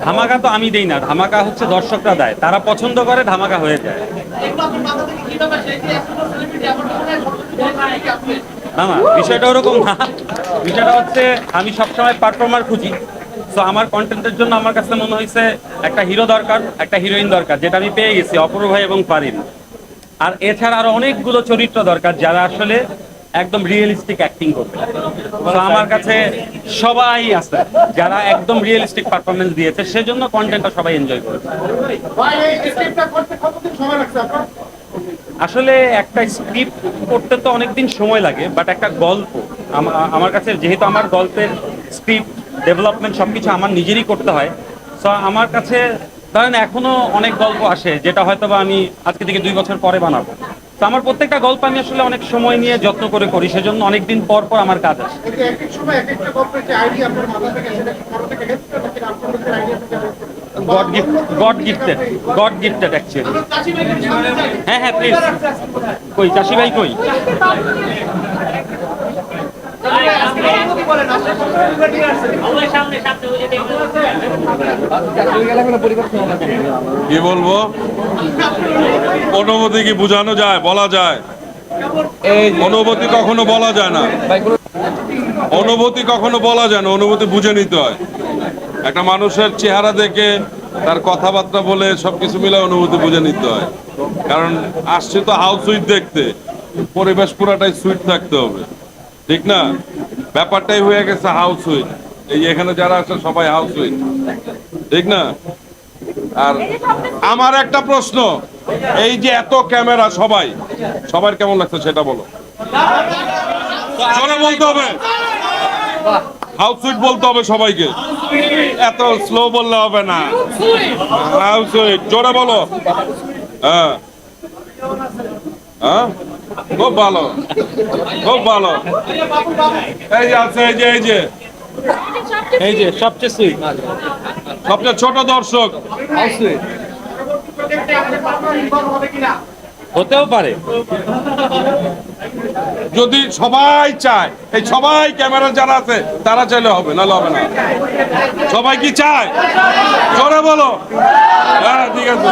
ধামাকা তো আমি দেই না, ধামাকা হচ্ছে দর্শকরা দেয়, তারা পছন্দ করে ধামাকা হয়ে যায়। না না, বিষয়টা ওরকম না। বিষয়টা হচ্ছে আমি সবসময় পারফর্মার খুঁজি। তো আমার কন্টেন্টের জন্য আমার কাছে মনে হয়েছে একটা হিরো দরকার, একটা হিরোইন দরকার, যেটা আমি পেয়ে গেছি, অপূর্ব ভাই এবং পারিন। আর এছাড়া আরো অনেকগুলো চরিত্র দরকার যারা আসলে একদম রিয়েলিস্টিক অ্যাক্টিং করবে। তো আমার কাছে সবাই আছে যারা একদম রিয়েলিস্টিক পারফরমেন্স দিয়েছে, সেজন্য কন্টেন্টটা সবাই এনজয় করেছে। আসলে একটা স্ক্রিপ্ট করতে তো অনেকদিন সময় লাগে, বাট একটা গল্প আমার কাছে, যেহেতু আমার গল্পের স্ক্রিপ্ট ডেভেলপমেন্ট সবকিছু আমার নিজেরই করতে হয়, সো আমার কাছে ধরেন এখনো অনেক গল্প আসে যেটা হয়তো বা আমি আজকে থেকে 2 বছর পরে বানাবো। তো আমার প্রত্যেকটা গল্প আমি আসলে অনেক সময় নিয়ে যত্ন করে করি, সেজন্য অনেকদিন পর পর আমার কাজ আসে। God gifted actually. হ্যাঁ হ্যাঁ, প্লিজ। কই চাষি ভাই কই? কি বলবো, অনুভূতি কি বোঝানো যায়, বলা যায়? অনুভূতি কখনো বলা যায় না, অনুভূতি কখনো বলা যায় না, অনুভূতি বুঝে নিতে হয়। একটা মানুষের চেহারা দেখে, তার কথাবার্তা বলে সবকিছু মিলে অনুভূতি বুঝে নিতে হয়। কারণ আসছে তো হাউস সুইট দেখতে, পরিবেশ পুরাটাই সুইট থাকতে হবে, ঠিক না? ব্যাপারটাই হয়ে গেছে হাউস সুইট। এই এখানে যারা আছে সবাই হাউস সুইট, ঠিক না? আর আমার একটা প্রশ্ন, এই যে এত ক্যামেরা, সবার কেমন লাগছে সেটা বলো। জোরে বলতে হবে, হাউস সুইট বলতে হবে সবাইকে, এত স্লো বললে হবে না। হাউস সুইট জোরে বলো। হ্যাঁ হ্যাঁ, খুব ভালো, খুব ভালো। এই যে আছে, এই যে সবচেয়ে সুইট, সবচেয়ে ছোট দর্শক, হতেও পারে যদি সবাই চায়। এই সবাই ক্যামেরা যারা আছে তারা চাইলে হবে, নাহলে হবে না। সবাই কি চায়? জোরে বলো। হ্যাঁ ঠিক আছে।